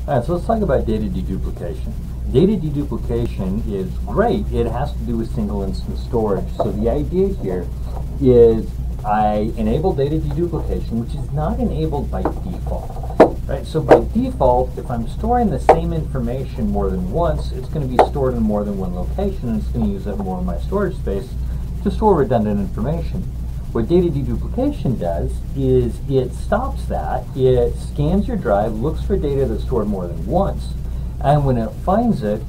Alright, so let's talk about data deduplication. Data deduplication is great. It has to do with single instance storage. So the idea here is I enable data deduplication, which is not enabled by default. Right? So by default, if I'm storing the same information more than once, it's going to be stored in more than one location, and it's going to use up more of my storage space to store redundant information. What data deduplication does is it stops that. It scans your drive, looks for data that's stored more than once, and when it finds it,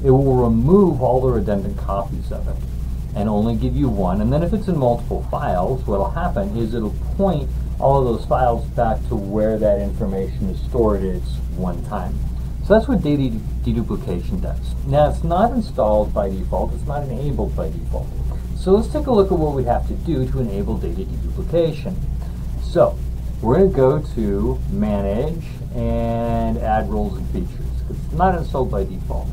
it will remove all the redundant copies of it and only give you one. And then if it's in multiple files, what will happen is it'll point all of those files back to where that information is stored at one time. So that's what data deduplication does. Now, it's not installed by default. It's not enabled by default. So let's take a look at what we have to do to enable data deduplication. So we're going to go to Manage and Add Roles and Features. It's not installed by default.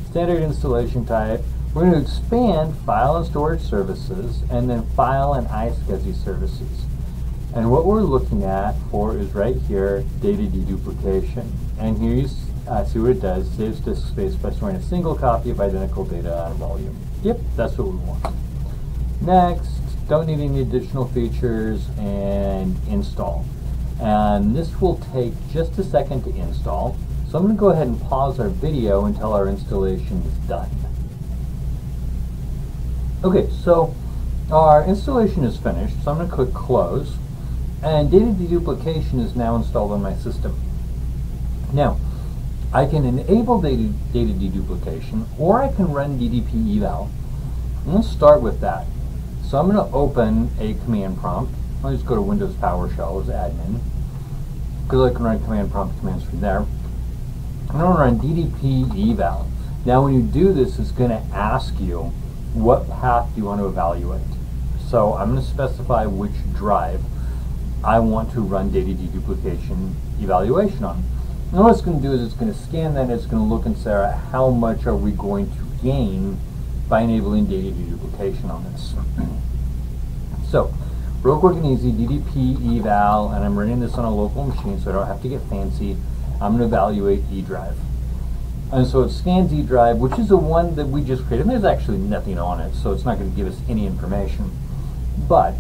Standard installation type. We're going to expand File and Storage Services and then File and iSCSI Services. And what we're looking at for is right here, data deduplication. And here you see what it does. Saves disk space by storing a single copy of identical data on a volume. Yep, that's what we want. Next, don't need any additional features, and install. And this will take just a second to install. So I'm going to go ahead and pause our video until our installation is done. Okay, so our installation is finished, so I'm going to click Close, and data deduplication is now installed on my system. Now, I can enable data deduplication, or I can run DDP eval. Let's start with that. So I'm going to open a command prompt. I'll just go to Windows PowerShell as admin, because I can run command prompt commands from there. I'm going to run DDP eval. Now when you do this, it's going to ask you what path do you want to evaluate. So I'm going to specify which drive I want to run data deduplication evaluation on. And what it's going to do is it's going to scan that, it's going to look and say how much are we going to gain by enabling data deduplication on this. So, real quick and easy, DDP eval, and I'm running this on a local machine so I don't have to get fancy. I'm going to evaluate E drive. And so it scans E drive, which is the one that we just created. And there's actually nothing on it, so it's not going to give us any information. But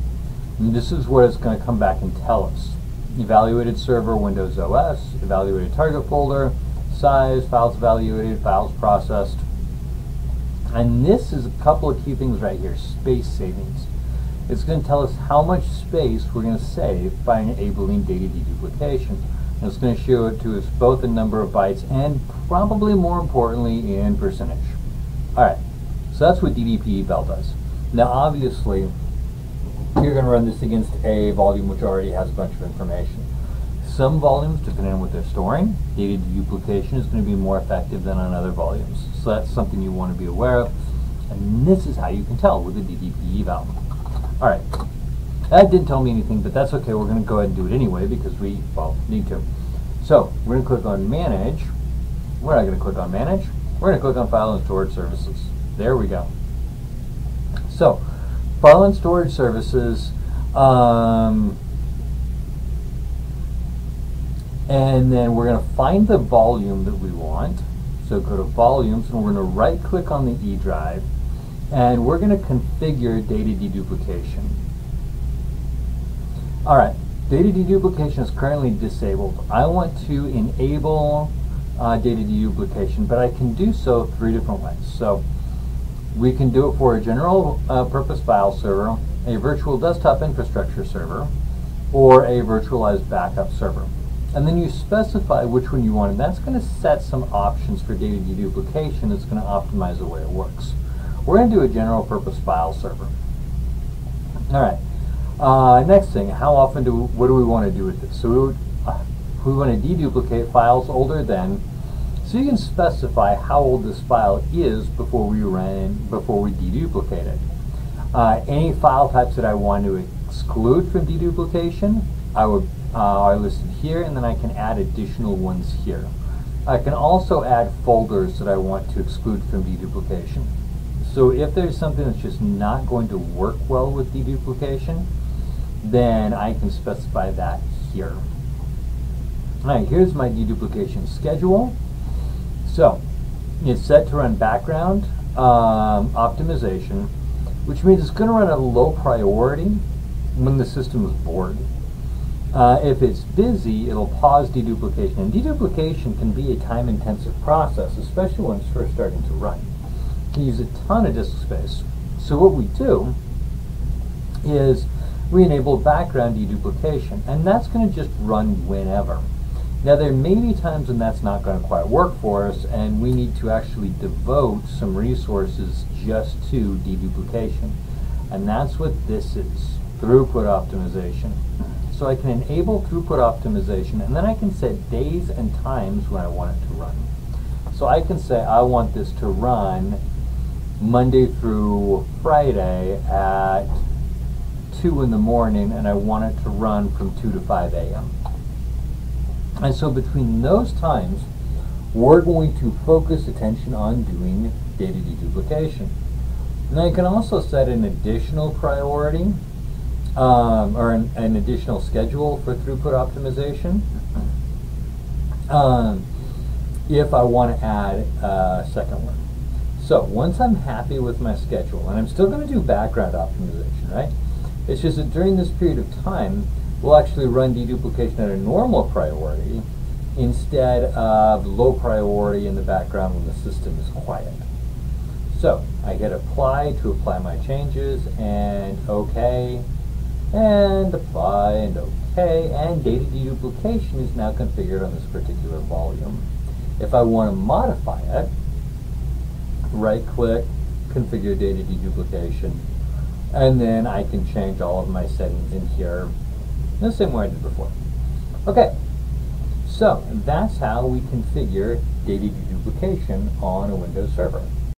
this is what it's going to come back and tell us. Evaluated server, Windows OS, evaluated target folder, size, files evaluated, files processed. And this is a couple of key things right here, space savings. It's going to tell us how much space we're going to save by enabling data deduplication. And it's going to show it to us both in number of bytes and probably more importantly in percentage. Alright, so that's what DDP eval does. Now obviously, you're going to run this against a volume which already has a bunch of information. Some volumes, depending on what they're storing, data deduplication is going to be more effective than on other volumes. So that's something you want to be aware of. And this is how you can tell with the DDP eval. Alright, that didn't tell me anything, but that's okay. We're going to go ahead and do it anyway because we, well, need to. So we're going to click on Manage. We're not going to click on Manage. We're going to click on File and Storage Services. There we go. So, File and Storage Services, and then we're going to find the volume that we want. So go to Volumes, and we're going to right click on the E drive, and we're going to configure data deduplication. Alright, data deduplication is currently disabled. I want to enable data deduplication, but I can do so 3 different ways. So we can do it for a general purpose file server, a virtual desktop infrastructure server, or a virtualized backup server. And then you specify which one you want, and that's going to set some options for data deduplication that's going to optimize the way it works. We're going to do a general purpose file server. Alright, next thing, what do we want to do with this? So we want to deduplicate files older than, so you can specify how old this file is before we deduplicate it. Any file types that I want to exclude from deduplication, are listed here, and then I can add additional ones here. I can also add folders that I want to exclude from deduplication. So if there's something that's just not going to work well with deduplication, then I can specify that here. Alright, here's my deduplication schedule. So, it's set to run background optimization, which means it's going to run at a low priority when the system is bored. If it's busy, it'll pause deduplication. And deduplication can be a time-intensive process, especially when it's first starting to run. It can use a ton of disk space. So what we do is we enable background deduplication, and that's going to just run whenever. Now there may be times when that's not going to quite work for us, and we need to actually devote some resources just to deduplication. And that's what this is, throughput optimization. So I can enable throughput optimization, and then I can set days and times when I want it to run. So I can say I want this to run Monday through Friday at 2 in the morning, and I want it to run from 2 to 5 a.m. And so between those times, we're going to focus attention on doing data deduplication. And I can also set an additional priority or an additional schedule for throughput optimization if I want to add a second one. So once I'm happy with my schedule, and I'm still going to do background optimization, right? It's just that during this period of time, we'll actually run deduplication at a normal priority instead of low priority in the background when the system is quiet. So I hit apply to apply my changes, and OK, and apply, and OK, and data deduplication is now configured on this particular volume. If I want to modify it, right click, configure data deduplication, and then I can change all of my settings in here the same way I did before. Okay, so that's how we configure data deduplication on a Windows server.